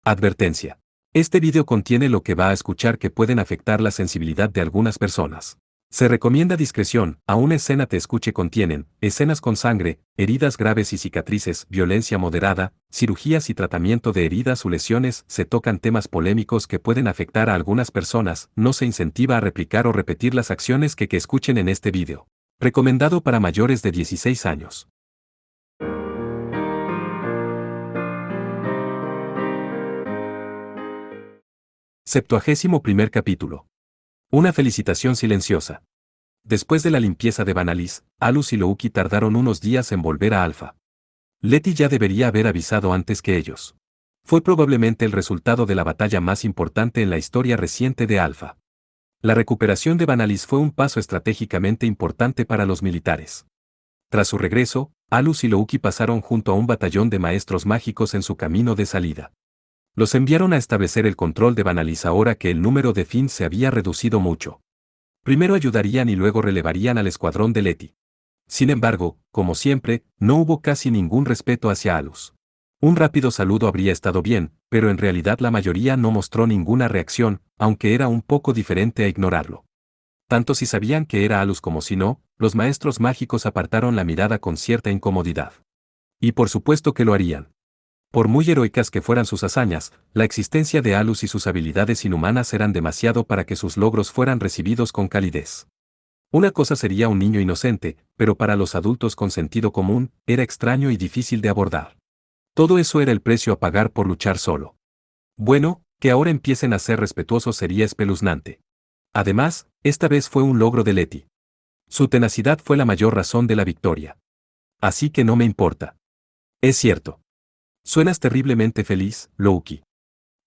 Advertencia. Este vídeo contiene lo que va a escuchar que pueden afectar la sensibilidad de algunas personas. Se recomienda discreción, aún escena te escuche contienen, escenas con sangre, heridas graves y cicatrices, violencia moderada, cirugías y tratamiento de heridas o lesiones, se tocan temas polémicos que pueden afectar a algunas personas, no se incentiva a replicar o repetir las acciones que escuchen en este vídeo. Recomendado para mayores de 16 años. Septuagésimo primer capítulo. Una felicitación silenciosa. Después de la limpieza de Vanallis, Alus y Louki tardaron unos días en volver a Alpha. Letty ya debería haber avisado antes que ellos. Fue probablemente el resultado de la batalla más importante en la historia reciente de Alpha. La recuperación de Vanallis fue un paso estratégicamente importante para los militares. Tras su regreso, Alus y Louki pasaron junto a un batallón de maestros mágicos en su camino de salida. Los enviaron a establecer el control de Vanallis ahora que el número de Finn se había reducido mucho. Primero ayudarían y luego relevarían al escuadrón de Letty. Sin embargo, como siempre, no hubo casi ningún respeto hacia Alus. Un rápido saludo habría estado bien, pero en realidad la mayoría no mostró ninguna reacción, aunque era un poco diferente a ignorarlo. Tanto si sabían que era Alus como si no, los maestros mágicos apartaron la mirada con cierta incomodidad. Y por supuesto que lo harían. Por muy heroicas que fueran sus hazañas, la existencia de Alus y sus habilidades inhumanas eran demasiado para que sus logros fueran recibidos con calidez. Una cosa sería un niño inocente, pero para los adultos con sentido común, era extraño y difícil de abordar. Todo eso era el precio a pagar por luchar solo. Bueno, que ahora empiecen a ser respetuosos sería espeluznante. Además, esta vez fue un logro de Letty. Su tenacidad fue la mayor razón de la victoria. Así que no me importa. Es cierto. Suenas terriblemente feliz, Louki.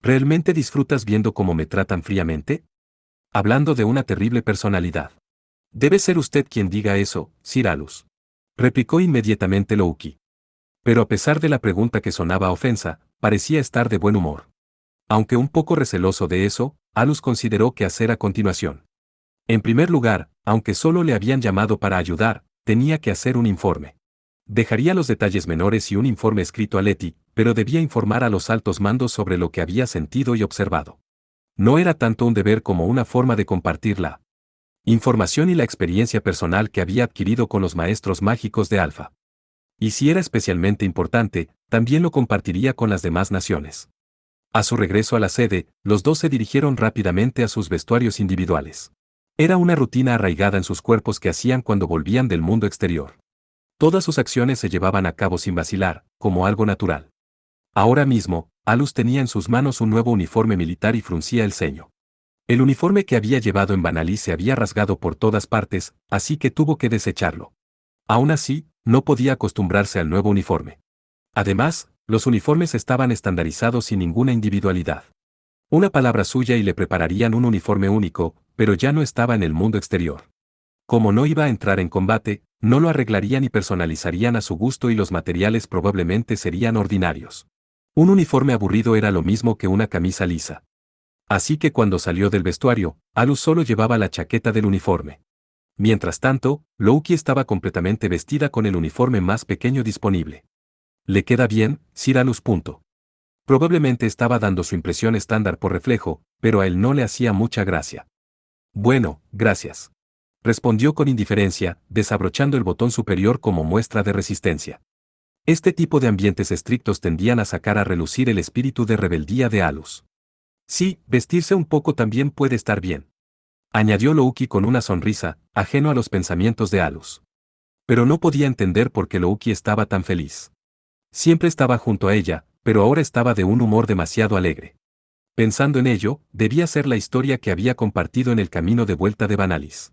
¿Realmente disfrutas viendo cómo me tratan fríamente? Hablando de una terrible personalidad. Debe ser usted quien diga eso, Sir Alus. Replicó inmediatamente Louki. Pero a pesar de la pregunta que sonaba ofensa, parecía estar de buen humor. Aunque un poco receloso de eso, Alus consideró qué hacer a continuación. En primer lugar, aunque solo le habían llamado para ayudar, tenía que hacer un informe. Dejaría los detalles menores y un informe escrito a Letty, pero debía informar a los altos mandos sobre lo que había sentido y observado. No era tanto un deber como una forma de compartir la información y la experiencia personal que había adquirido con los maestros mágicos de Alpha. Y si era especialmente importante, también lo compartiría con las demás naciones. A su regreso a la sede, los dos se dirigieron rápidamente a sus vestuarios individuales. Era una rutina arraigada en sus cuerpos que hacían cuando volvían del mundo exterior. Todas sus acciones se llevaban a cabo sin vacilar, como algo natural. Ahora mismo, Alus tenía en sus manos un nuevo uniforme militar y fruncía el ceño. El uniforme que había llevado en Vanallis se había rasgado por todas partes, así que tuvo que desecharlo. Aún así, no podía acostumbrarse al nuevo uniforme. Además, los uniformes estaban estandarizados sin ninguna individualidad. Una palabra suya y le prepararían un uniforme único, pero ya no estaba en el mundo exterior. Como no iba a entrar en combate, no lo arreglarían y personalizarían a su gusto y los materiales probablemente serían ordinarios. Un uniforme aburrido era lo mismo que una camisa lisa. Así que cuando salió del vestuario, Alus solo llevaba la chaqueta del uniforme. Mientras tanto, Louki estaba completamente vestida con el uniforme más pequeño disponible. ¿Le queda bien, Sir Alus? Probablemente estaba dando su impresión estándar por reflejo, pero a él no le hacía mucha gracia. Bueno, gracias. Respondió con indiferencia, desabrochando el botón superior como muestra de resistencia. Este tipo de ambientes estrictos tendían a sacar a relucir el espíritu de rebeldía de Alus. Sí, vestirse un poco también puede estar bien. Añadió Louki con una sonrisa, ajeno a los pensamientos de Alus. Pero no podía entender por qué Louki estaba tan feliz. Siempre estaba junto a ella, pero ahora estaba de un humor demasiado alegre. Pensando en ello, debía ser la historia que había compartido en el camino de vuelta de Vanallis.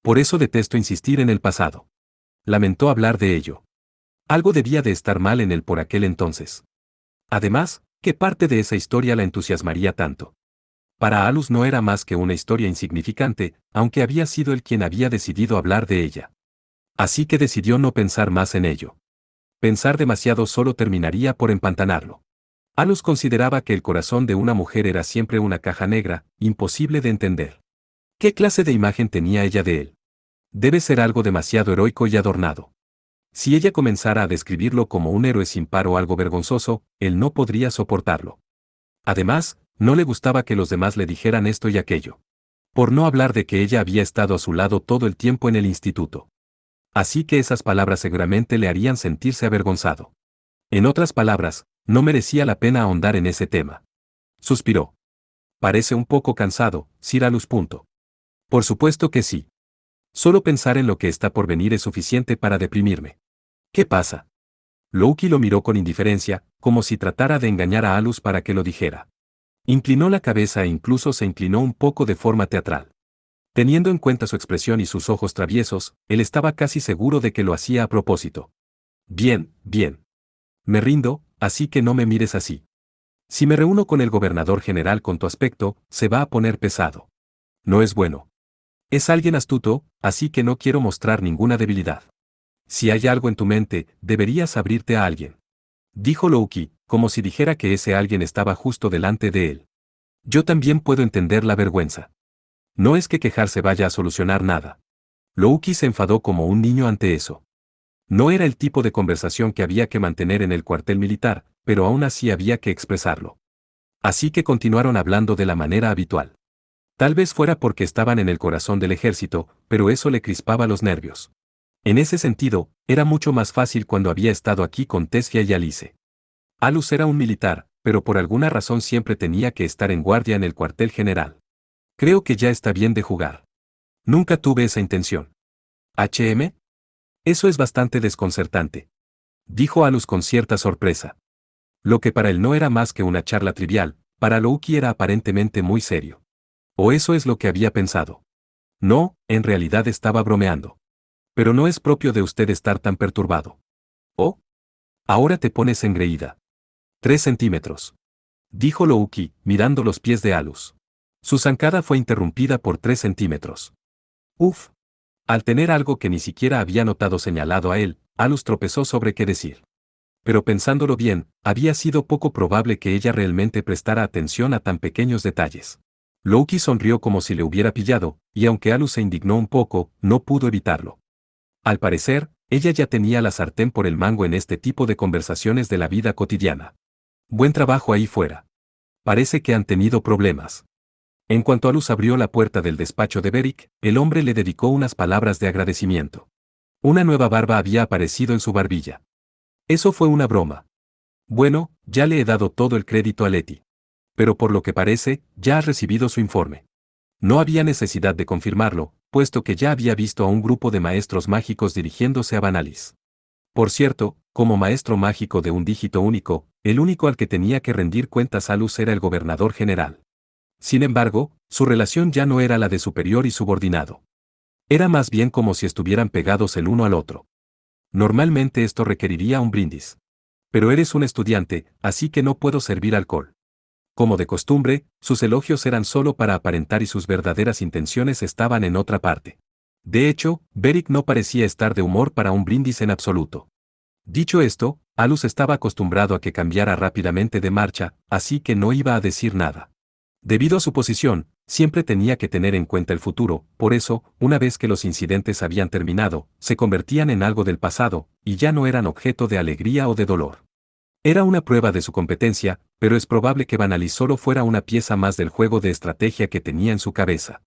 Por eso detesto insistir en el pasado. Lamentó hablar de ello. Algo debía de estar mal en él por aquel entonces. Además, ¿qué parte de esa historia la entusiasmaría tanto? Para Alus no era más que una historia insignificante, aunque había sido él quien había decidido hablar de ella. Así que decidió no pensar más en ello. Pensar demasiado solo terminaría por empantanarlo. Alus consideraba que el corazón de una mujer era siempre una caja negra, imposible de entender. ¿Qué clase de imagen tenía ella de él? Debe ser algo demasiado heroico y adornado. Si ella comenzara a describirlo como un héroe sin par o algo vergonzoso, él no podría soportarlo. Además, no le gustaba que los demás le dijeran esto y aquello. Por no hablar de que ella había estado a su lado todo el tiempo en el instituto. Así que esas palabras seguramente le harían sentirse avergonzado. En otras palabras, no merecía la pena ahondar en ese tema. Suspiró. Parece un poco cansado, Sir Alus. Por supuesto que sí. Solo pensar en lo que está por venir es suficiente para deprimirme. ¿Qué pasa? Loki lo miró con indiferencia, como si tratara de engañar a Alus para que lo dijera. Inclinó la cabeza e incluso se inclinó un poco de forma teatral. Teniendo en cuenta su expresión y sus ojos traviesos, él estaba casi seguro de que lo hacía a propósito. Bien, bien. Me rindo, así que no me mires así. Si me reúno con el gobernador general con tu aspecto, se va a poner pesado. No es bueno. Es alguien astuto, así que no quiero mostrar ninguna debilidad. Si hay algo en tu mente, deberías abrirte a alguien. Dijo Loki, como si dijera que ese alguien estaba justo delante de él. Yo también puedo entender la vergüenza. No es que quejarse vaya a solucionar nada. Loki se enfadó como un niño ante eso. No era el tipo de conversación que había que mantener en el cuartel militar, pero aún así había que expresarlo. Así que continuaron hablando de la manera habitual. Tal vez fuera porque estaban en el corazón del ejército, pero eso le crispaba los nervios. En ese sentido, era mucho más fácil cuando había estado aquí con Tessia y Alice. Alus era un militar, pero por alguna razón siempre tenía que estar en guardia en el cuartel general. Creo que ya está bien de jugar. Nunca tuve esa intención. ¿HM? Eso es bastante desconcertante. Dijo Alus con cierta sorpresa. Lo que para él no era más que una charla trivial, para Loki era aparentemente muy serio. O eso es lo que había pensado. No, en realidad estaba bromeando. Pero no es propio de usted estar tan perturbado. ¿Oh? Ahora te pones engreída. 3 centímetros. Dijo Loki, mirando los pies de Alus. Su zancada fue interrumpida por 3 centímetros. Uf. Al tener algo que ni siquiera había notado señalado a él, Alus tropezó sobre qué decir. Pero pensándolo bien, había sido poco probable que ella realmente prestara atención a tan pequeños detalles. Loki sonrió como si le hubiera pillado, y aunque Alus se indignó un poco, no pudo evitarlo. Al parecer, ella ya tenía la sartén por el mango en este tipo de conversaciones de la vida cotidiana. Buen trabajo ahí fuera. Parece que han tenido problemas. En cuanto Alus abrió la puerta del despacho de Beric, el hombre le dedicó unas palabras de agradecimiento. Una nueva barba había aparecido en su barbilla. Eso fue una broma. Bueno, ya le he dado todo el crédito a Letty. Pero por lo que parece, ya has recibido su informe. No había necesidad de confirmarlo, puesto que ya había visto a un grupo de maestros mágicos dirigiéndose a Vanalis. Por cierto, como maestro mágico de un dígito único, el único al que tenía que rendir cuentas Alus era el gobernador general. Sin embargo, su relación ya no era la de superior y subordinado. Era más bien como si estuvieran pegados el uno al otro. Normalmente esto requeriría un brindis. Pero eres un estudiante, así que no puedo servir alcohol. Como de costumbre, sus elogios eran solo para aparentar y sus verdaderas intenciones estaban en otra parte. De hecho, Beric no parecía estar de humor para un brindis en absoluto. Dicho esto, Alus estaba acostumbrado a que cambiara rápidamente de marcha, así que no iba a decir nada. Debido a su posición, siempre tenía que tener en cuenta el futuro, por eso, una vez que los incidentes habían terminado, se convertían en algo del pasado, y ya no eran objeto de alegría o de dolor. Era una prueba de su competencia, pero es probable que Vanalis solo fuera una pieza más del juego de estrategia que tenía en su cabeza.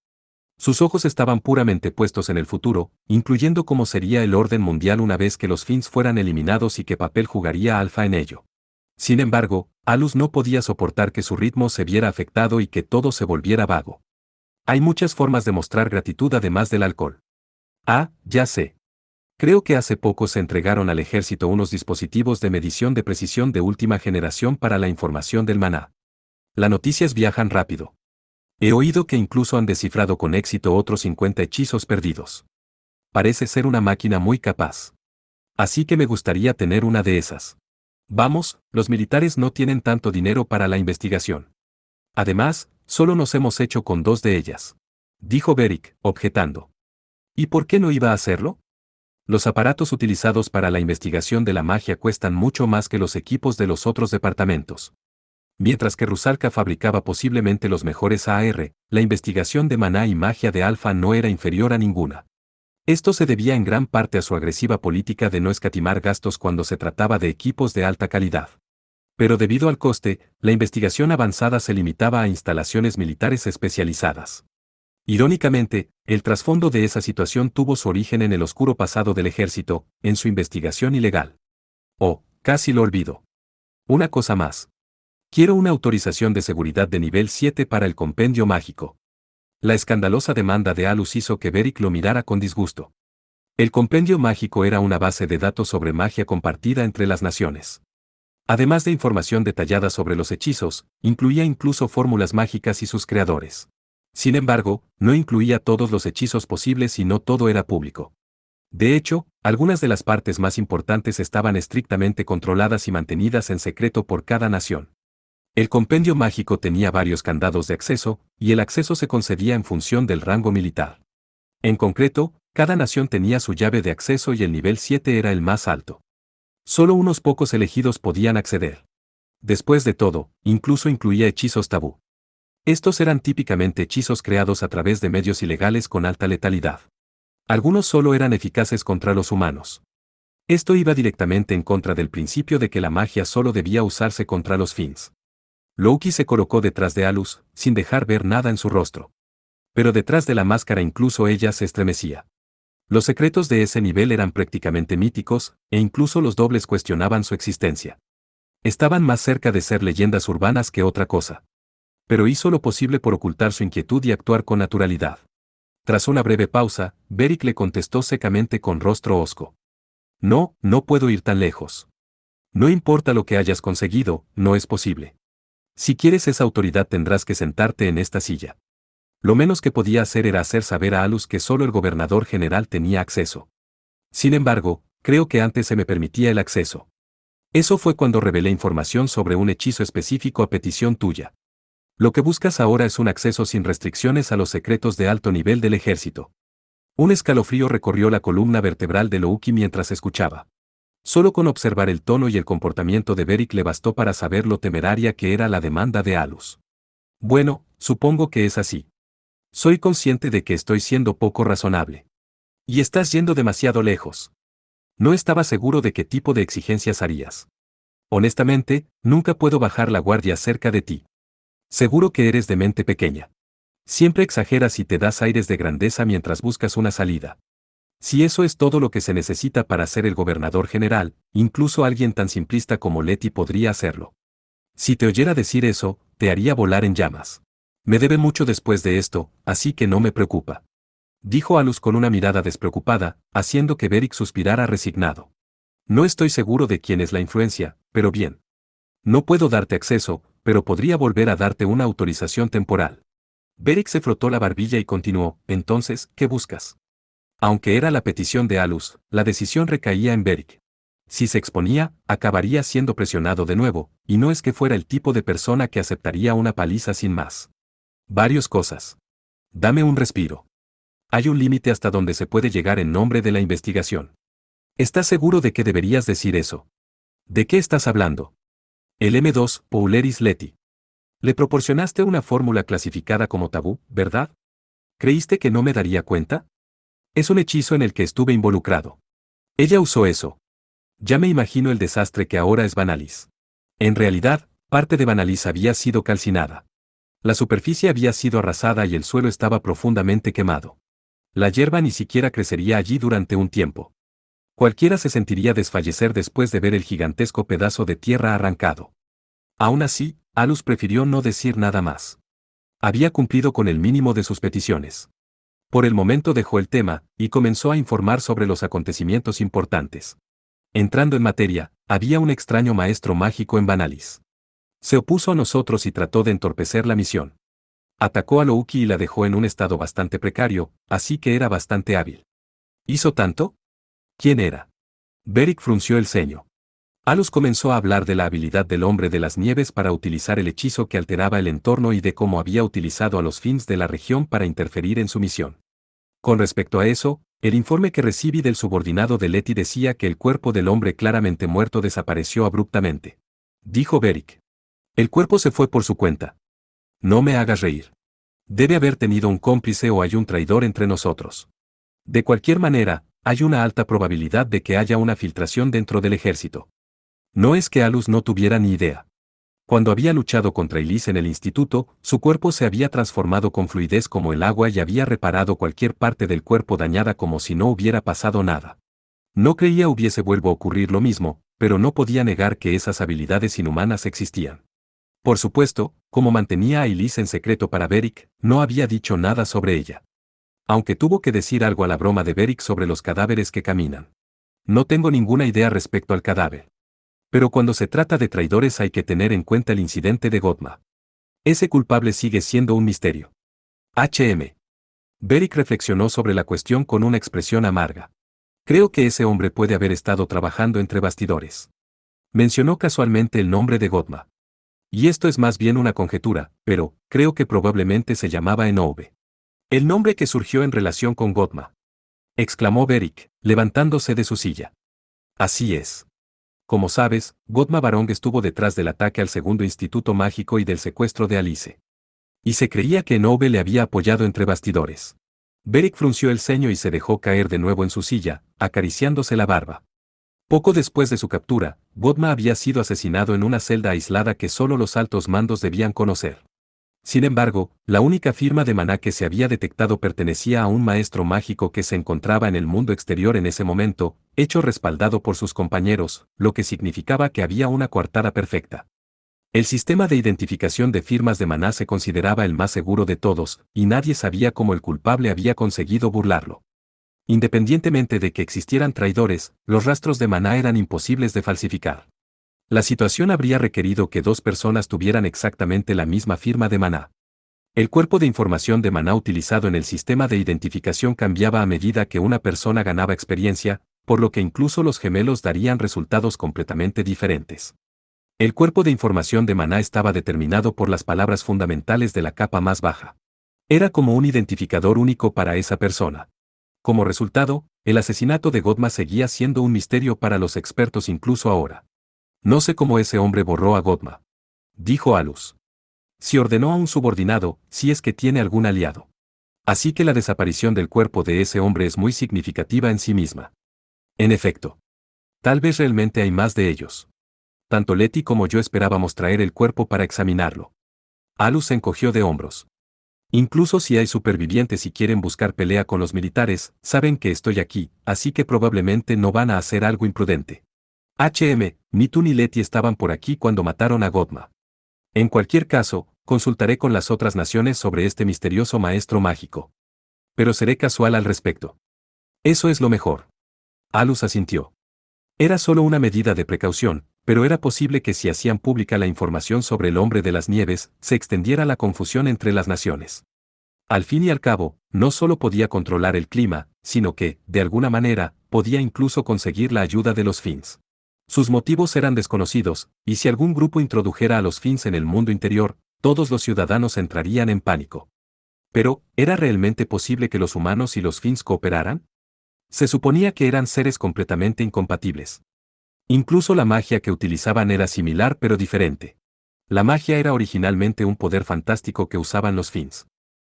Sus ojos estaban puramente puestos en el futuro, incluyendo cómo sería el orden mundial una vez que los Finns fueran eliminados y qué papel jugaría Alpha en ello. Sin embargo, Alus no podía soportar que su ritmo se viera afectado y que todo se volviera vago. Hay muchas formas de mostrar gratitud además del alcohol. Ah, ya sé. Creo que hace poco se entregaron al ejército unos dispositivos de medición de precisión de última generación para la información del maná. Las noticias viajan rápido. He oído que incluso han descifrado con éxito otros 50 hechizos perdidos. Parece ser una máquina muy capaz. Así que me gustaría tener una de esas. Vamos, los militares no tienen tanto dinero para la investigación. Además, solo nos hemos hecho con 2 de ellas. Dijo Beric, objetando. ¿Y por qué no iba a hacerlo? Los aparatos utilizados para la investigación de la magia cuestan mucho más que los equipos de los otros departamentos. Mientras que Rusalka fabricaba posiblemente los mejores AR, la investigación de maná y magia de Alpha no era inferior a ninguna. Esto se debía en gran parte a su agresiva política de no escatimar gastos cuando se trataba de equipos de alta calidad. Pero debido al coste, la investigación avanzada se limitaba a instalaciones militares especializadas. Irónicamente, el trasfondo de esa situación tuvo su origen en el oscuro pasado del ejército, en su investigación ilegal. Oh, casi lo olvido. Una cosa más. Quiero una autorización de seguridad de nivel 7 para el compendio mágico. La escandalosa demanda de Alus hizo que Beric lo mirara con disgusto. El compendio mágico era una base de datos sobre magia compartida entre las naciones. Además de información detallada sobre los hechizos, incluía incluso fórmulas mágicas y sus creadores. Sin embargo, no incluía todos los hechizos posibles y no todo era público. De hecho, algunas de las partes más importantes estaban estrictamente controladas y mantenidas en secreto por cada nación. El compendio mágico tenía varios candados de acceso, y el acceso se concedía en función del rango militar. En concreto, cada nación tenía su llave de acceso y el nivel 7 era el más alto. Solo unos pocos elegidos podían acceder. Después de todo, incluso incluía hechizos tabú. Estos eran típicamente hechizos creados a través de medios ilegales con alta letalidad. Algunos solo eran eficaces contra los humanos. Esto iba directamente en contra del principio de que la magia solo debía usarse contra los Fins. Loki se colocó detrás de Alus, sin dejar ver nada en su rostro. Pero detrás de la máscara incluso ella se estremecía. Los secretos de ese nivel eran prácticamente míticos, e incluso los dobles cuestionaban su existencia. Estaban más cerca de ser leyendas urbanas que otra cosa. Pero hizo lo posible por ocultar su inquietud y actuar con naturalidad. Tras una breve pausa, Beric le contestó secamente con rostro hosco. No, no puedo ir tan lejos. No importa lo que hayas conseguido, no es posible. Si quieres esa autoridad tendrás que sentarte en esta silla. Lo menos que podía hacer era hacer saber a Alus que solo el gobernador general tenía acceso. Sin embargo, creo que antes se me permitía el acceso. Eso fue cuando revelé información sobre un hechizo específico a petición tuya. Lo que buscas ahora es un acceso sin restricciones a los secretos de alto nivel del ejército. Un escalofrío recorrió la columna vertebral de Loki mientras escuchaba. Solo con observar el tono y el comportamiento de Beric le bastó para saber lo temeraria que era la demanda de Alus. Bueno, supongo que es así. Soy consciente de que estoy siendo poco razonable. Y estás yendo demasiado lejos. No estaba seguro de qué tipo de exigencias harías. Honestamente, nunca puedo bajar la guardia cerca de ti. Seguro que eres de mente pequeña. Siempre exageras y te das aires de grandeza mientras buscas una salida. Si eso es todo lo que se necesita para ser el gobernador general, incluso alguien tan simplista como Letty podría hacerlo. Si te oyera decir eso, te haría volar en llamas. Me debe mucho después de esto, así que no me preocupa. Dijo Alus con una mirada despreocupada, haciendo que Beric suspirara resignado. No estoy seguro de quién es la influencia, pero bien. No puedo darte acceso, pero podría volver a darte una autorización temporal. Beric se frotó la barbilla y continuó, entonces, ¿qué buscas? Aunque era la petición de Alus, la decisión recaía en Beric. Si se exponía, acabaría siendo presionado de nuevo, y no es que fuera el tipo de persona que aceptaría una paliza sin más. Varias cosas. Dame un respiro. Hay un límite hasta donde se puede llegar en nombre de la investigación. ¿Estás seguro de que deberías decir eso? ¿De qué estás hablando? El M2, Pouleris Letty. Le proporcionaste una fórmula clasificada como tabú, ¿verdad? ¿Creíste que no me daría cuenta? Es un hechizo en el que estuve involucrado. Ella usó eso. Ya me imagino el desastre que ahora es Vanalis. En realidad, parte de Vanalis había sido calcinada. La superficie había sido arrasada y el suelo estaba profundamente quemado. La hierba ni siquiera crecería allí durante un tiempo. Cualquiera se sentiría desfallecer después de ver el gigantesco pedazo de tierra arrancado. Aún así, Alus prefirió no decir nada más. Había cumplido con el mínimo de sus peticiones. Por el momento dejó el tema, y comenzó a informar sobre los acontecimientos importantes. Entrando en materia, había un extraño maestro mágico en Vanalis. Se opuso a nosotros y trató de entorpecer la misión. Atacó a Loki y la dejó en un estado bastante precario, así que era bastante hábil. ¿Hizo tanto? ¿Quién era? Beric frunció el ceño. Alus comenzó a hablar de la habilidad del hombre de las nieves para utilizar el hechizo que alteraba el entorno y de cómo había utilizado a los Fins de la región para interferir en su misión. Con respecto a eso, el informe que recibí del subordinado de Letty decía que el cuerpo del hombre claramente muerto desapareció abruptamente. Dijo Beric. El cuerpo se fue por su cuenta. No me hagas reír. Debe haber tenido un cómplice o hay un traidor entre nosotros. De cualquier manera, hay una alta probabilidad de que haya una filtración dentro del ejército. No es que Alus no tuviera ni idea. Cuando había luchado contra Elise en el instituto, su cuerpo se había transformado con fluidez como el agua y había reparado cualquier parte del cuerpo dañada como si no hubiera pasado nada. No creía hubiese vuelto a ocurrir lo mismo, pero no podía negar que esas habilidades inhumanas existían. Por supuesto, como mantenía a Elise en secreto para Beric, no había dicho nada sobre ella. Aunque tuvo que decir algo a la broma de Beric sobre los cadáveres que caminan. No tengo ninguna idea respecto al cadáver. Pero cuando se trata de traidores hay que tener en cuenta el incidente de Godma. Ese culpable sigue siendo un misterio. Beric reflexionó sobre la cuestión con una expresión amarga. Creo que ese hombre puede haber estado trabajando entre bastidores. Mencionó casualmente el nombre de Godma. Y esto es más bien una conjetura, pero creo que probablemente se llamaba Enoube. El nombre que surgió en relación con Godma. Exclamó Beric, levantándose de su silla. Así es. Como sabes, Godma Barong estuvo detrás del ataque al segundo instituto mágico y del secuestro de Alice. Y se creía que Enoube le había apoyado entre bastidores. Beric frunció el ceño y se dejó caer de nuevo en su silla, acariciándose la barba. Poco después de su captura, Godma había sido asesinado en una celda aislada que solo los altos mandos debían conocer. Sin embargo, la única firma de maná que se había detectado pertenecía a un maestro mágico que se encontraba en el mundo exterior en ese momento, hecho respaldado por sus compañeros, lo que significaba que había una coartada perfecta. El sistema de identificación de firmas de maná se consideraba el más seguro de todos, y nadie sabía cómo el culpable había conseguido burlarlo. Independientemente de que existieran traidores, los rastros de maná eran imposibles de falsificar. La situación habría requerido que dos personas tuvieran exactamente la misma firma de maná. El cuerpo de información de maná utilizado en el sistema de identificación cambiaba a medida que una persona ganaba experiencia, por lo que incluso los gemelos darían resultados completamente diferentes. El cuerpo de información de maná estaba determinado por las palabras fundamentales de la capa más baja. Era como un identificador único para esa persona. Como resultado, el asesinato de Godma seguía siendo un misterio para los expertos incluso ahora. No sé cómo ese hombre borró a Godma. Dijo Alus. Si ordenó a un subordinado, si es que tiene algún aliado. Así que la desaparición del cuerpo de ese hombre es muy significativa en sí misma. En efecto. Tal vez realmente hay más de ellos. Tanto Letty como yo esperábamos traer el cuerpo para examinarlo. Alus se encogió de hombros. Incluso si hay supervivientes y quieren buscar pelea con los militares, saben que estoy aquí, así que probablemente no van a hacer algo imprudente. Ni tú ni Letty estaban por aquí cuando mataron a Godma. En cualquier caso, consultaré con las otras naciones sobre este misterioso maestro mágico. Pero seré casual al respecto. Eso es lo mejor. Alus asintió. Era solo una medida de precaución, pero era posible que si hacían pública la información sobre el hombre de las nieves, se extendiera la confusión entre las naciones. Al fin y al cabo, no solo podía controlar el clima, sino que, de alguna manera, podía incluso conseguir la ayuda de los Finns. Sus motivos eran desconocidos, y si algún grupo introdujera a los Finns en el mundo interior, todos los ciudadanos entrarían en pánico. Pero, ¿era realmente posible que los humanos y los Finns cooperaran? Se suponía que eran seres completamente incompatibles. Incluso la magia que utilizaban era similar pero diferente. La magia era originalmente un poder fantástico que usaban los Finns.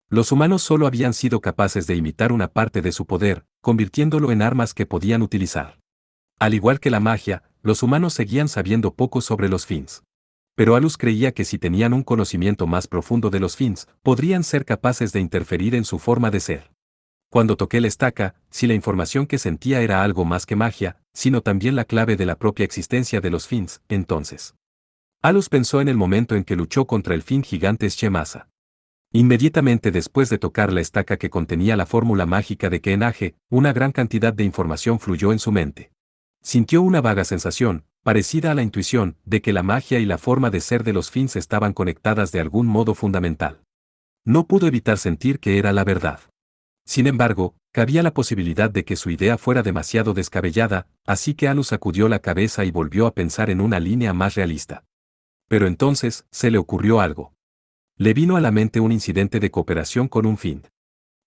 Los humanos solo habían sido capaces de imitar una parte de su poder, convirtiéndolo en armas que podían utilizar. Al igual que la magia, los humanos seguían sabiendo poco sobre los Finns. Pero Alus creía que si tenían un conocimiento más profundo de los Finns, podrían ser capaces de interferir en su forma de ser. Cuando toqué la estaca, si la información que sentía era algo más que magia, sino también la clave de la propia existencia de los Finns, entonces. Alus pensó en el momento en que luchó contra el Finn gigante Shemasa. Inmediatamente después de tocar la estaca que contenía la fórmula mágica de Kenage, una gran cantidad de información fluyó en su mente. Sintió una vaga sensación, parecida a la intuición, de que la magia y la forma de ser de los Finns estaban conectadas de algún modo fundamental. No pudo evitar sentir que era la verdad. Sin embargo, cabía la posibilidad de que su idea fuera demasiado descabellada, así que Alus sacudió la cabeza y volvió a pensar en una línea más realista. Pero entonces, se le ocurrió algo. Le vino a la mente un incidente de cooperación con un Finn.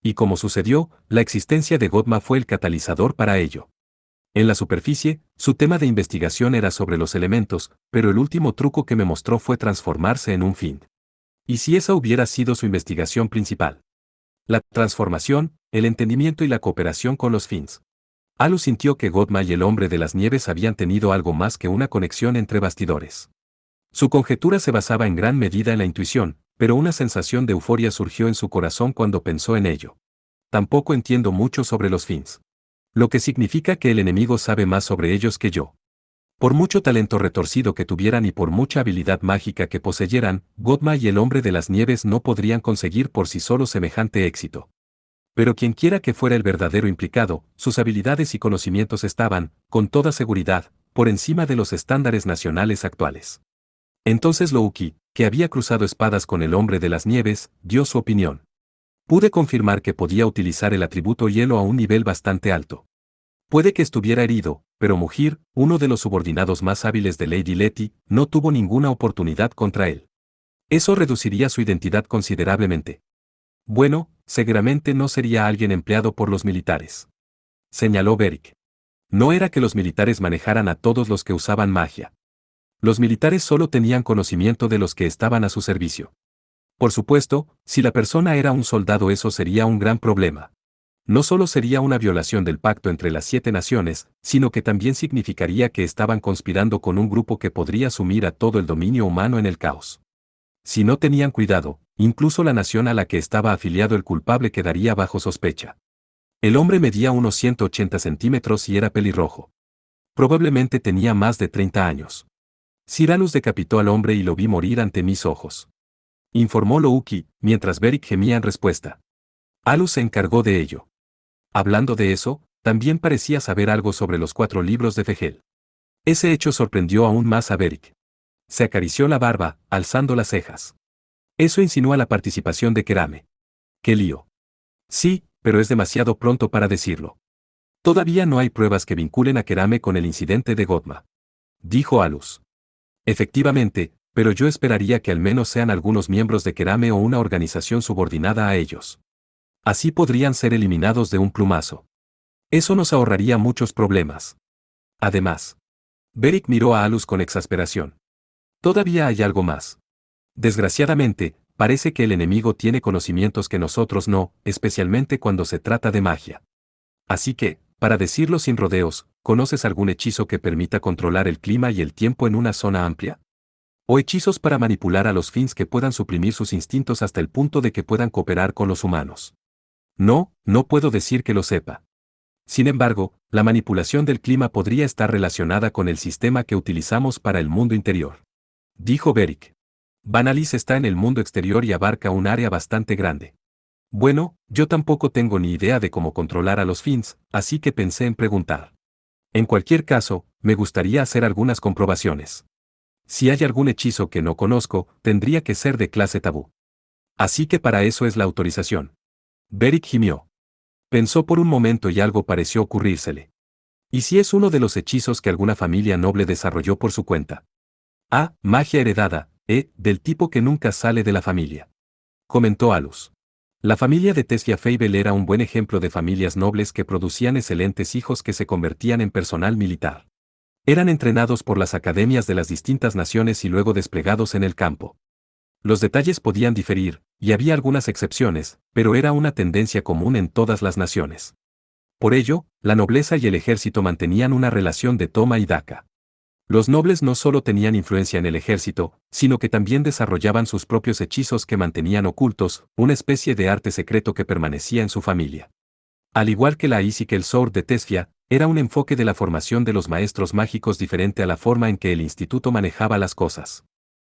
Y como sucedió, la existencia de Godma fue el catalizador para ello. En la superficie, su tema de investigación era sobre los elementos, pero el último truco que me mostró fue transformarse en un Finn. ¿Y si esa hubiera sido su investigación principal? La transformación, el entendimiento y la cooperación con los Finns. Alus sintió que Godma y el hombre de las nieves habían tenido algo más que una conexión entre bastidores. Su conjetura se basaba en gran medida en la intuición, pero una sensación de euforia surgió en su corazón cuando pensó en ello. Tampoco entiendo mucho sobre los Finns. Lo que significa que el enemigo sabe más sobre ellos que yo. Por mucho talento retorcido que tuvieran y por mucha habilidad mágica que poseyeran, Godma y el Hombre de las Nieves no podrían conseguir por sí solos semejante éxito. Pero quienquiera que fuera el verdadero implicado, sus habilidades y conocimientos estaban, con toda seguridad, por encima de los estándares nacionales actuales. Entonces Louki, que había cruzado espadas con el Hombre de las Nieves, dio su opinión. Pude confirmar que podía utilizar el atributo hielo a un nivel bastante alto. Puede que estuviera herido, pero Mugir, uno de los subordinados más hábiles de Lady Letty, no tuvo ninguna oportunidad contra él. Eso reduciría su identidad considerablemente. Bueno, seguramente no sería alguien empleado por los militares. Señaló Beric. No era que los militares manejaran a todos los que usaban magia. Los militares solo tenían conocimiento de los que estaban a su servicio. Por supuesto, si la persona era un soldado eso sería un gran problema. No solo sería una violación del pacto entre las 7 naciones, sino que también significaría que estaban conspirando con un grupo que podría sumir a todo el dominio humano en el caos. Si no tenían cuidado, incluso la nación a la que estaba afiliado el culpable quedaría bajo sospecha. El hombre medía unos 180 centímetros y era pelirrojo. Probablemente tenía más de 30 años. Cyralus decapitó al hombre y lo vi morir ante mis ojos. Informó Louki, mientras Beric gemía en respuesta. Alus se encargó de ello. Hablando de eso, también parecía saber algo sobre los 4 libros de Fegel. Ese hecho sorprendió aún más a Beric. Se acarició la barba, alzando las cejas. Eso insinúa la participación de Kerame. ¡Qué lío! Sí, pero es demasiado pronto para decirlo. Todavía no hay pruebas que vinculen a Kerame con el incidente de Godma. Dijo Alus. Efectivamente, pero yo esperaría que al menos sean algunos miembros de Kerame o una organización subordinada a ellos. Así podrían ser eliminados de un plumazo. Eso nos ahorraría muchos problemas. Además, Beric miró a Alus con exasperación. Todavía hay algo más. Desgraciadamente, parece que el enemigo tiene conocimientos que nosotros no, especialmente cuando se trata de magia. Así que, para decirlo sin rodeos, ¿conoces algún hechizo que permita controlar el clima y el tiempo en una zona amplia? ¿O hechizos para manipular a los Finns que puedan suprimir sus instintos hasta el punto de que puedan cooperar con los humanos? No, no puedo decir que lo sepa. Sin embargo, la manipulación del clima podría estar relacionada con el sistema que utilizamos para el mundo interior. Dijo Beric. Vanalis está en el mundo exterior y abarca un área bastante grande. Bueno, yo tampoco tengo ni idea de cómo controlar a los Finns, así que pensé en preguntar. En cualquier caso, me gustaría hacer algunas comprobaciones. Si hay algún hechizo que no conozco, tendría que ser de clase tabú. Así que para eso es la autorización. Beric gimió. Pensó por un momento y algo pareció ocurrírsele. ¿Y si es uno de los hechizos que alguna familia noble desarrolló por su cuenta? Ah, magia heredada, del tipo que nunca sale de la familia. Comentó Alus. La familia de Tesfia Fable era un buen ejemplo de familias nobles que producían excelentes hijos que se convertían en personal militar. Eran entrenados por las academias de las distintas naciones y luego desplegados en el campo. Los detalles podían diferir, y había algunas excepciones, pero era una tendencia común en todas las naciones. Por ello, la nobleza y el ejército mantenían una relación de toma y daca. Los nobles no solo tenían influencia en el ejército, sino que también desarrollaban sus propios hechizos que mantenían ocultos, una especie de arte secreto que permanecía en su familia. Al igual que la Isikel Sword de Tesfia, era un enfoque de la formación de los maestros mágicos diferente a la forma en que el instituto manejaba las cosas.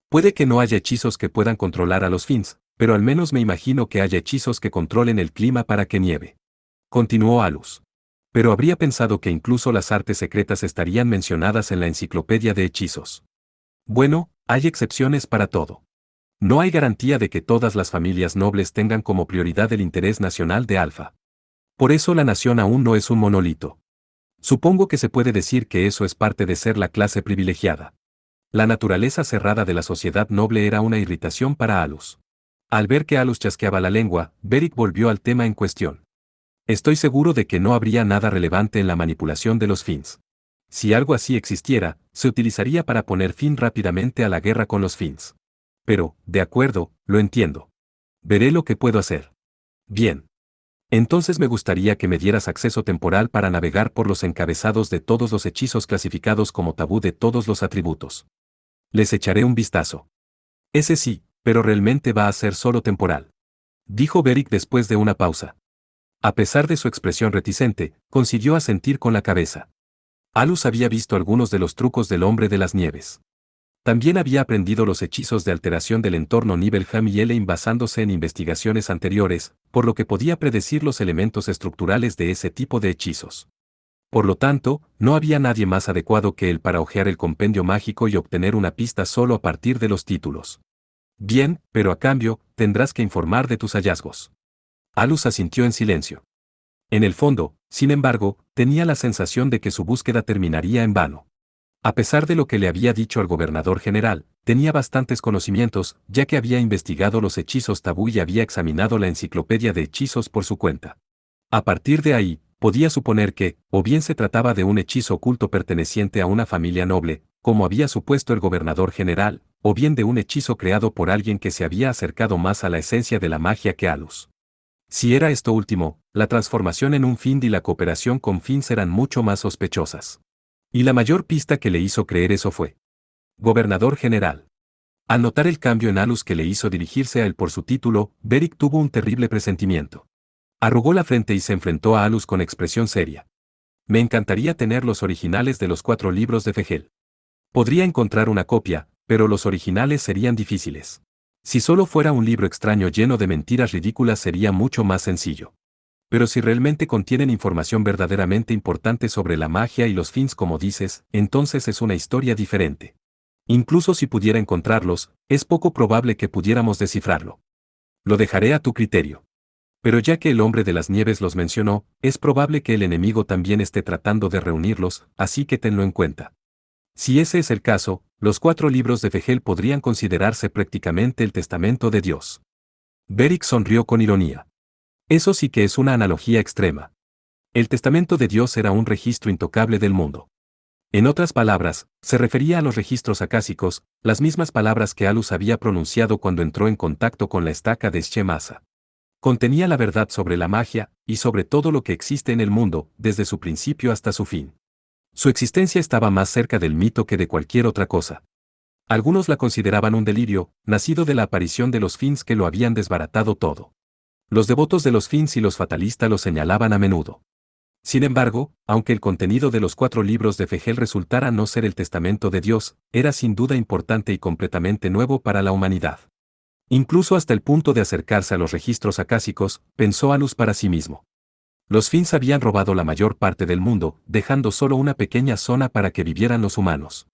Puede que no haya hechizos que puedan controlar a los Finns, pero al menos me imagino que haya hechizos que controlen el clima para que nieve. Continuó Alus. Pero habría pensado que incluso las artes secretas estarían mencionadas en la enciclopedia de hechizos. Bueno, hay excepciones para todo. No hay garantía de que todas las familias nobles tengan como prioridad el interés nacional de Alfa. Por eso la nación aún no es un monolito. Supongo que se puede decir que eso es parte de ser la clase privilegiada. La naturaleza cerrada de la sociedad noble era una irritación para Alus. Al ver que Alus chasqueaba la lengua, Beric volvió al tema en cuestión. Estoy seguro de que no habría nada relevante en la manipulación de los Finns. Si algo así existiera, se utilizaría para poner fin rápidamente a la guerra con los Finns. Pero, de acuerdo, lo entiendo. Veré lo que puedo hacer. Bien. Entonces me gustaría que me dieras acceso temporal para navegar por los encabezados de todos los hechizos clasificados como tabú de todos los atributos. Les echaré un vistazo. Ese sí, pero realmente va a ser solo temporal. Dijo Beric después de una pausa. A pesar de su expresión reticente, consiguió asentir con la cabeza. Alus había visto algunos de los trucos del hombre de las nieves. También había aprendido los hechizos de alteración del entorno Nibelheim y Eleyn basándose en investigaciones anteriores, por lo que podía predecir los elementos estructurales de ese tipo de hechizos. Por lo tanto, no había nadie más adecuado que él para hojear el compendio mágico y obtener una pista solo a partir de los títulos. Bien, pero a cambio, tendrás que informar de tus hallazgos. Alus asintió en silencio. En el fondo, sin embargo, tenía la sensación de que su búsqueda terminaría en vano. A pesar de lo que le había dicho al gobernador general, tenía bastantes conocimientos, ya que había investigado los hechizos tabú y había examinado la enciclopedia de hechizos por su cuenta. A partir de ahí, podía suponer que, o bien se trataba de un hechizo oculto perteneciente a una familia noble, como había supuesto el gobernador general, o bien de un hechizo creado por alguien que se había acercado más a la esencia de la magia que Alus. Si era esto último, la transformación en un Fiend y la cooperación con Fiends eran mucho más sospechosas. Y la mayor pista que le hizo creer eso fue: Gobernador general. Al notar el cambio en Alus que le hizo dirigirse a él por su título, Beric tuvo un terrible presentimiento. Arrugó la frente y se enfrentó a Alus con expresión seria. Me encantaría tener los originales de los 4 libros de Fegel. Podría encontrar una copia, pero los originales serían difíciles. Si solo fuera un libro extraño lleno de mentiras ridículas sería mucho más sencillo. Pero si realmente contienen información verdaderamente importante sobre la magia y los Fiends como dices, entonces es una historia diferente. Incluso si pudiera encontrarlos, es poco probable que pudiéramos descifrarlo. Lo dejaré a tu criterio. Pero ya que el hombre de las nieves los mencionó, es probable que el enemigo también esté tratando de reunirlos, así que tenlo en cuenta. Si ese es el caso, los 4 libros de Fegel podrían considerarse prácticamente el testamento de Dios. Beric sonrió con ironía. Eso sí que es una analogía extrema. El testamento de Dios era un registro intocable del mundo. En otras palabras, se refería a los registros acásicos, las mismas palabras que Alus había pronunciado cuando entró en contacto con la estaca de Shemasa. Contenía la verdad sobre la magia, y sobre todo lo que existe en el mundo, desde su principio hasta su fin. Su existencia estaba más cerca del mito que de cualquier otra cosa. Algunos la consideraban un delirio, nacido de la aparición de los Fiends que lo habían desbaratado todo. Los devotos de los Fiends y los fatalistas lo señalaban a menudo. Sin embargo, aunque el contenido de los 4 libros de Fegel resultara no ser el testamento de Dios, era sin duda importante y completamente nuevo para la humanidad. Incluso hasta el punto de acercarse a los registros acásicos, pensó Alus para sí mismo. Los Fiends habían robado la mayor parte del mundo, dejando solo una pequeña zona para que vivieran los humanos.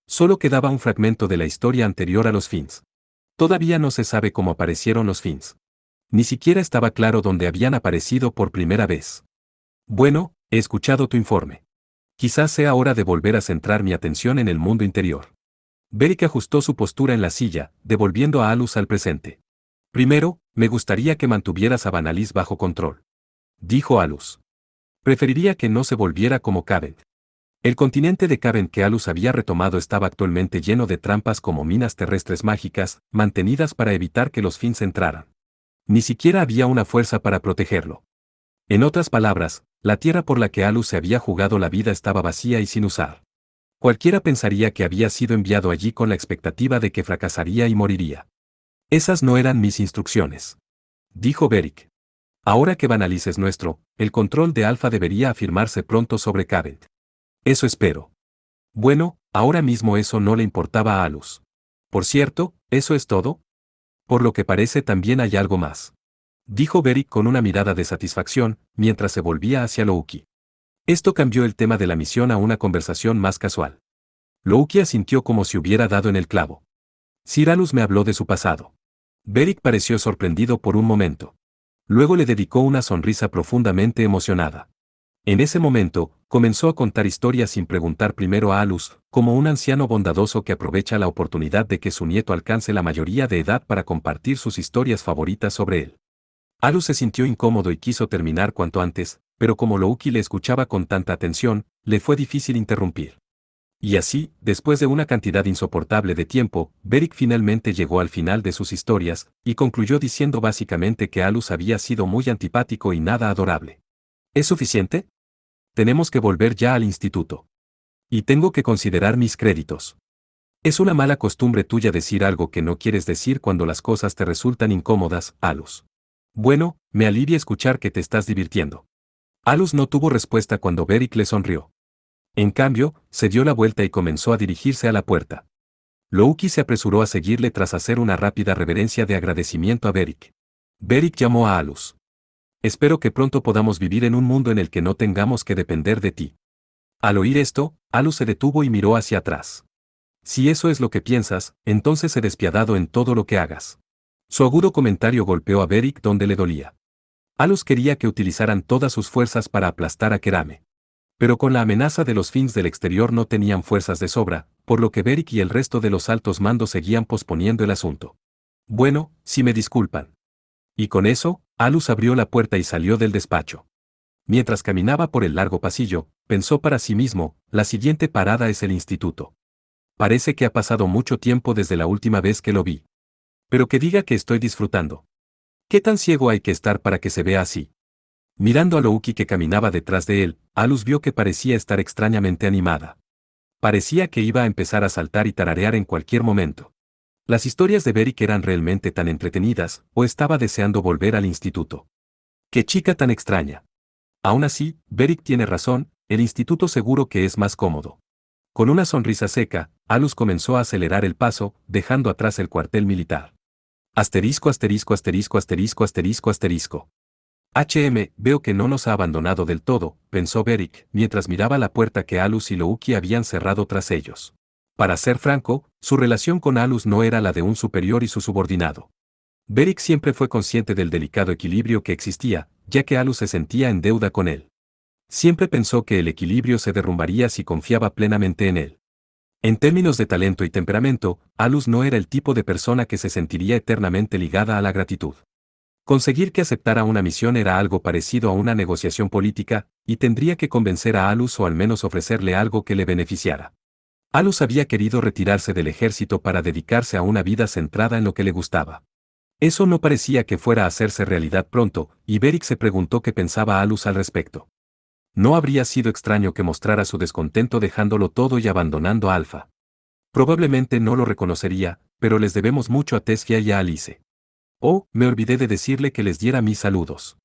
Solo quedaba un fragmento de la historia anterior a los Fiends. Todavía no se sabe cómo aparecieron los Fiends. Ni siquiera estaba claro dónde habían aparecido por primera vez. Bueno, he escuchado tu informe. Quizás sea hora de volver a centrar mi atención en el mundo interior. Beric ajustó su postura en la silla, devolviendo a Alus al presente. Primero, me gustaría que mantuvieras a Vanalys bajo control. Dijo Alus. Preferiría que no se volviera como Cavent. El continente de Cavent que Alus había retomado estaba actualmente lleno de trampas como minas terrestres mágicas, mantenidas para evitar que los Fiends entraran. Ni siquiera había una fuerza para protegerlo. En otras palabras, la tierra por la que Alus se había jugado la vida estaba vacía y sin usar. Cualquiera pensaría que había sido enviado allí con la expectativa de que fracasaría y moriría. Esas no eran mis instrucciones. Dijo Beric. Ahora que Vanalys es nuestro, el control de Alpha debería afirmarse pronto sobre Cavent. Eso espero. Bueno, ahora mismo eso no le importaba a Alus. Por cierto, ¿eso es todo? Por lo que parece también hay algo más. Dijo Beric con una mirada de satisfacción, mientras se volvía hacia Louki. Esto cambió el tema de la misión a una conversación más casual. Louki asintió como si hubiera dado en el clavo. Sir Alus me habló de su pasado. Beric pareció sorprendido por un momento. Luego le dedicó una sonrisa profundamente emocionada. En ese momento, comenzó a contar historias sin preguntar primero a Alus, como un anciano bondadoso que aprovecha la oportunidad de que su nieto alcance la mayoría de edad para compartir sus historias favoritas sobre él. Alus se sintió incómodo y quiso terminar cuanto antes, pero como Louki le escuchaba con tanta atención, le fue difícil interrumpir. Y así, después de una cantidad insoportable de tiempo, Beric finalmente llegó al final de sus historias, y concluyó diciendo básicamente que Alus había sido muy antipático y nada adorable. ¿Es suficiente? Tenemos que volver ya al instituto. Y tengo que considerar mis créditos. Es una mala costumbre tuya decir algo que no quieres decir cuando las cosas te resultan incómodas, Alus. Bueno, me alivia escuchar que te estás divirtiendo. Alus no tuvo respuesta cuando Beric le sonrió. En cambio, se dio la vuelta y comenzó a dirigirse a la puerta. Loki se apresuró a seguirle tras hacer una rápida reverencia de agradecimiento a Beric. Beric llamó a Alus. Espero que pronto podamos vivir en un mundo en el que no tengamos que depender de ti. Al oír esto, Alus se detuvo y miró hacia atrás. Si eso es lo que piensas, entonces sé despiadado en todo lo que hagas. Su agudo comentario golpeó a Beric donde le dolía. Alus quería que utilizaran todas sus fuerzas para aplastar a Kerame. Pero con la amenaza de los Finns del exterior no tenían fuerzas de sobra, por lo que Beric y el resto de los altos mandos seguían posponiendo el asunto. Bueno, si me disculpan. Y con eso, Alus abrió la puerta y salió del despacho. Mientras caminaba por el largo pasillo, pensó para sí mismo, la siguiente parada es el instituto. Parece que ha pasado mucho tiempo desde la última vez que lo vi. Pero que diga que estoy disfrutando. ¿Qué tan ciego hay que estar para que se vea así? Mirando a Loki que caminaba detrás de él, Alus vio que parecía estar extrañamente animada. Parecía que iba a empezar a saltar y tararear en cualquier momento. Las historias de Beric eran realmente tan entretenidas, o estaba deseando volver al instituto. ¡Qué chica tan extraña! Aún así, Beric tiene razón, el instituto seguro que es más cómodo. Con una sonrisa seca, Alus comenzó a acelerar el paso, dejando atrás el cuartel militar. Asterisco asterisco asterisco asterisco asterisco asterisco. Veo que no nos ha abandonado del todo, pensó Beric, mientras miraba la puerta que Alus y Loki habían cerrado tras ellos. Para ser franco, su relación con Alus no era la de un superior y su subordinado. Beric siempre fue consciente del delicado equilibrio que existía, ya que Alus se sentía en deuda con él. Siempre pensó que el equilibrio se derrumbaría si confiaba plenamente en él. En términos de talento y temperamento, Alus no era el tipo de persona que se sentiría eternamente ligada a la gratitud. Conseguir que aceptara una misión era algo parecido a una negociación política, y tendría que convencer a Alus o al menos ofrecerle algo que le beneficiara. Alus había querido retirarse del ejército para dedicarse a una vida centrada en lo que le gustaba. Eso no parecía que fuera a hacerse realidad pronto, y Beric se preguntó qué pensaba Alus al respecto. No habría sido extraño que mostrara su descontento dejándolo todo y abandonando a Alpha. Probablemente no lo reconocería, pero les debemos mucho a Tessia y a Alice. Oh, me olvidé de decirle que les diera mis saludos.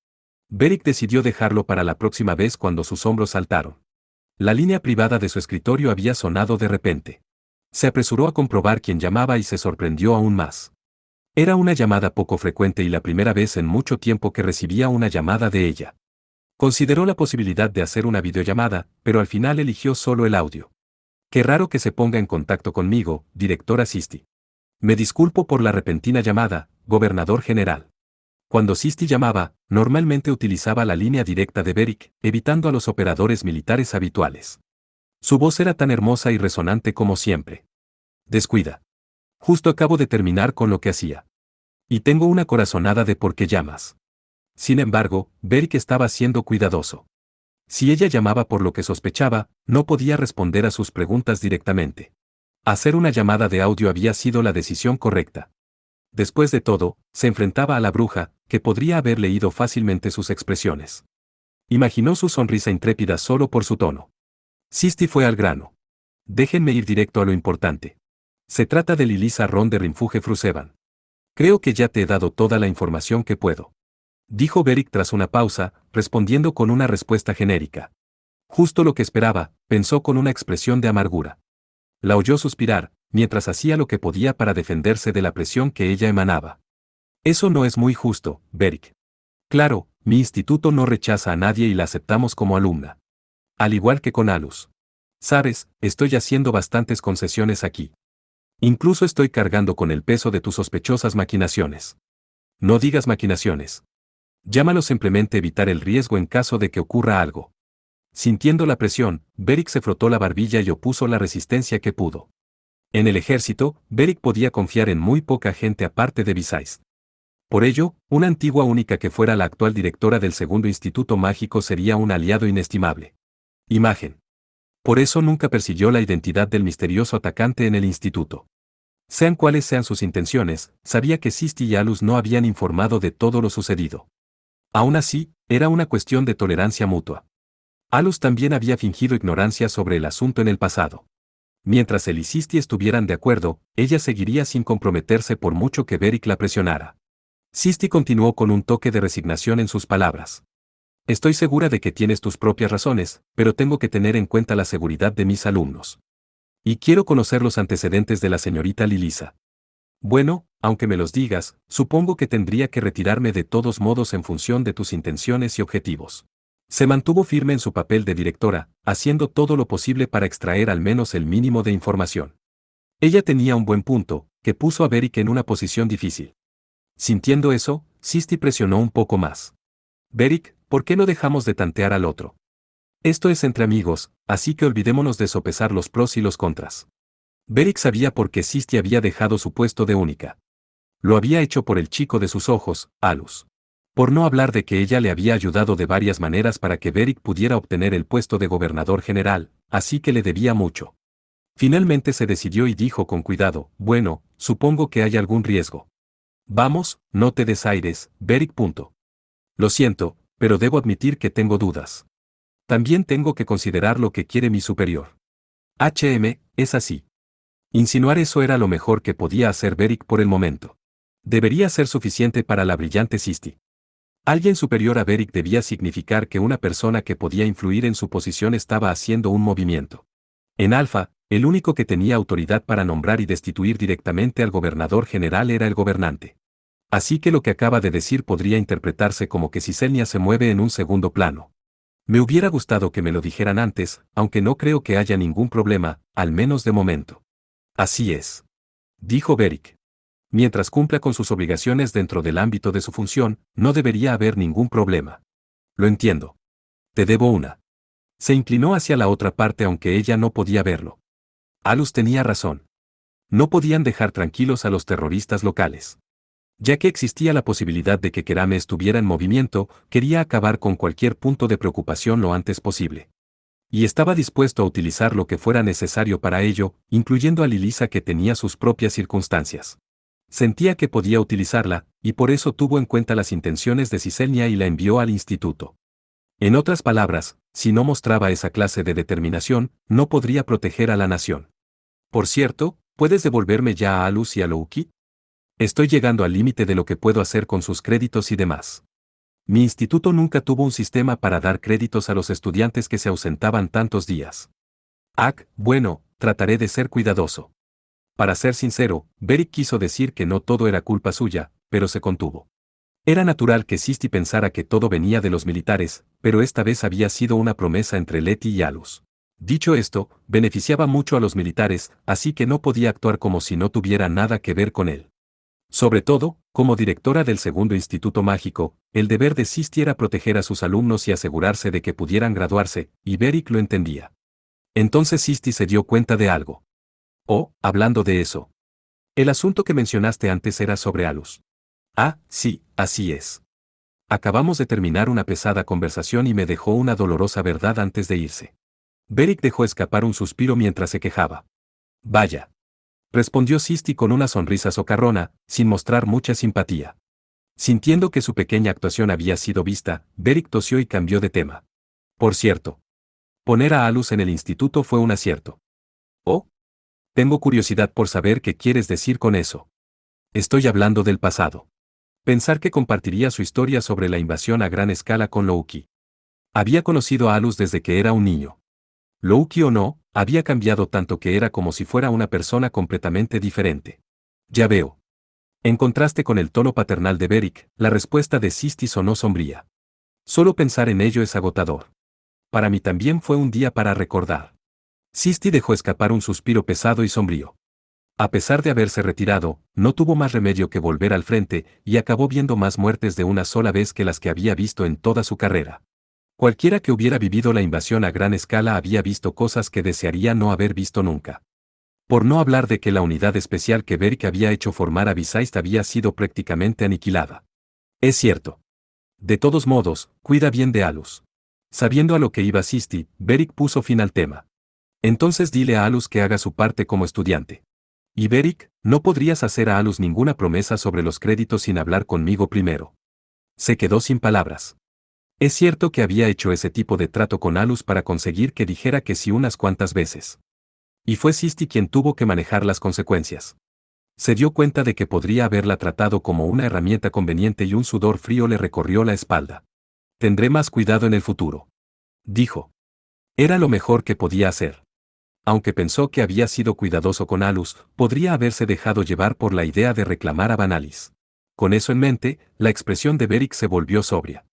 Beric decidió dejarlo para la próxima vez cuando sus hombros saltaron. La línea privada de su escritorio había sonado de repente. Se apresuró a comprobar quién llamaba y se sorprendió aún más. Era una llamada poco frecuente y la primera vez en mucho tiempo que recibía una llamada de ella. Consideró la posibilidad de hacer una videollamada, pero al final eligió solo el audio. Qué raro que se ponga en contacto conmigo, directora Sisti. Me disculpo por la repentina llamada, gobernador general. Cuando Sisti llamaba, normalmente utilizaba la línea directa de Beric, evitando a los operadores militares habituales. Su voz era tan hermosa y resonante como siempre. Descuida. Justo acabo de terminar con lo que hacía. Y tengo una corazonada de por qué llamas. Sin embargo, Beric estaba siendo cuidadoso. Si ella llamaba por lo que sospechaba, no podía responder a sus preguntas directamente. Hacer una llamada de audio había sido la decisión correcta. Después de todo, se enfrentaba a la bruja, que podría haber leído fácilmente sus expresiones. Imaginó su sonrisa intrépida solo por su tono. Sisti fue al grano. Déjenme ir directo a lo importante. Se trata de Lilisa Ron de Rinfuge Frusevan. Creo que ya te he dado toda la información que puedo. Dijo Beric tras una pausa, respondiendo con una respuesta genérica. Justo lo que esperaba, pensó con una expresión de amargura. La oyó suspirar, mientras hacía lo que podía para defenderse de la presión que ella emanaba. Eso no es muy justo, Beric. Claro, mi instituto no rechaza a nadie y la aceptamos como alumna. Al igual que con Alus. Sabes, estoy haciendo bastantes concesiones aquí. Incluso estoy cargando con el peso de tus sospechosas maquinaciones. No digas maquinaciones. Llámalo simplemente evitar el riesgo en caso de que ocurra algo. Sintiendo la presión, Beric se frotó la barbilla y opuso la resistencia que pudo. En el ejército, Beric podía confiar en muy poca gente aparte de Visayas. Por ello, una antigua única que fuera la actual directora del segundo instituto mágico sería un aliado inestimable. Imagen. Por eso nunca persiguió la identidad del misterioso atacante en el instituto. Sean cuales sean sus intenciones, sabía que Sisti y Alus no habían informado de todo lo sucedido. Aún así, era una cuestión de tolerancia mutua. Alus también había fingido ignorancia sobre el asunto en el pasado. Mientras él y Sisti estuvieran de acuerdo, ella seguiría sin comprometerse por mucho que Beric la presionara. Sisti continuó con un toque de resignación en sus palabras. Estoy segura de que tienes tus propias razones, pero tengo que tener en cuenta la seguridad de mis alumnos. Y quiero conocer los antecedentes de la señorita Lilisa. Bueno, aunque me los digas, supongo que tendría que retirarme de todos modos en función de tus intenciones y objetivos. Se mantuvo firme en su papel de directora, haciendo todo lo posible para extraer al menos el mínimo de información. Ella tenía un buen punto, que puso a Beric en una posición difícil. Sintiendo eso, Sisti presionó un poco más. Beric, ¿por qué no dejamos de tantear al otro? Esto es entre amigos, así que olvidémonos de sopesar los pros y los contras. Beric sabía por qué Sisti había dejado su puesto de única. Lo había hecho por el chico de sus ojos, Alus. Por no hablar de que ella le había ayudado de varias maneras para que Beric pudiera obtener el puesto de gobernador general, así que le debía mucho. Finalmente se decidió y dijo con cuidado, bueno, supongo que hay algún riesgo. Vamos, no te desaires, Beric. Lo siento, pero debo admitir que tengo dudas. También tengo que considerar lo que quiere mi superior. Es así. Insinuar eso era lo mejor que podía hacer Beric por el momento. Debería ser suficiente para la brillante Sisti. Alguien superior a Beric debía significar que una persona que podía influir en su posición estaba haciendo un movimiento. En Alfa, el único que tenía autoridad para nombrar y destituir directamente al gobernador general era el gobernante. Así que lo que acaba de decir podría interpretarse como que Ciselnia se mueve en un segundo plano. Me hubiera gustado que me lo dijeran antes, aunque no creo que haya ningún problema, al menos de momento. Así es. Dijo Beric. Mientras cumpla con sus obligaciones dentro del ámbito de su función, no debería haber ningún problema. Lo entiendo. Te debo una. Se inclinó hacia la otra parte aunque ella no podía verlo. Alus tenía razón. No podían dejar tranquilos a los terroristas locales. Ya que existía la posibilidad de que Kerame estuviera en movimiento, quería acabar con cualquier punto de preocupación lo antes posible. Y estaba dispuesto a utilizar lo que fuera necesario para ello, incluyendo a Lilisa que tenía sus propias circunstancias. Sentía que podía utilizarla, y por eso tuvo en cuenta las intenciones de Ciselnia y la envió al instituto. En otras palabras, si no mostraba esa clase de determinación, no podría proteger a la nación. Por cierto, ¿puedes devolverme ya a Alus y a Louki? Estoy llegando al límite de lo que puedo hacer con sus créditos y demás. Mi instituto nunca tuvo un sistema para dar créditos a los estudiantes que se ausentaban tantos días. Bueno, trataré de ser cuidadoso. Para ser sincero, Beric quiso decir que no todo era culpa suya, pero se contuvo. Era natural que Sisti pensara que todo venía de los militares, pero esta vez había sido una promesa entre Leti y Alus. Dicho esto, beneficiaba mucho a los militares, así que no podía actuar como si no tuviera nada que ver con él. Sobre todo, como directora del segundo instituto mágico, el deber de Sisti era proteger a sus alumnos y asegurarse de que pudieran graduarse, y Beric lo entendía. Entonces Sisti se dio cuenta de algo. Hablando de eso. El asunto que mencionaste antes era sobre Alus. Sí, así es. Acabamos de terminar una pesada conversación y me dejó una dolorosa verdad antes de irse. Beric dejó escapar un suspiro mientras se quejaba. Vaya. Respondió Sisti con una sonrisa socarrona, sin mostrar mucha simpatía. Sintiendo que su pequeña actuación había sido vista, Beric tosió y cambió de tema. Por cierto. Poner a Alus en el instituto fue un acierto. Tengo curiosidad por saber qué quieres decir con eso. Estoy hablando del pasado. Pensar que compartiría su historia sobre la invasión a gran escala con Louki. Había conocido a Alus desde que era un niño. Louki o no, había cambiado tanto que era como si fuera una persona completamente diferente. Ya veo. En contraste con el tono paternal de Beric, la respuesta de Sisti sonó sombría. Solo pensar en ello es agotador. Para mí también fue un día para recordar. Sisti dejó escapar un suspiro pesado y sombrío. A pesar de haberse retirado, no tuvo más remedio que volver al frente, y acabó viendo más muertes de una sola vez que las que había visto en toda su carrera. Cualquiera que hubiera vivido la invasión a gran escala había visto cosas que desearía no haber visto nunca. Por no hablar de que la unidad especial que Beric había hecho formar a Bisaist había sido prácticamente aniquilada. Es cierto. De todos modos, cuida bien de Alus. Sabiendo a lo que iba Sisti, Beric puso fin al tema. Entonces dile a Alus que haga su parte como estudiante. Y Beric, no podrías hacer a Alus ninguna promesa sobre los créditos sin hablar conmigo primero. Se quedó sin palabras. Es cierto que había hecho ese tipo de trato con Alus para conseguir que dijera que sí unas cuantas veces. Y fue Sisti quien tuvo que manejar las consecuencias. Se dio cuenta de que podría haberla tratado como una herramienta conveniente y un sudor frío le recorrió la espalda. Tendré más cuidado en el futuro, dijo. Era lo mejor que podía hacer. Aunque pensó que había sido cuidadoso con Alus, podría haberse dejado llevar por la idea de reclamar a Vanalis. Con eso en mente, la expresión de Beric se volvió sobria.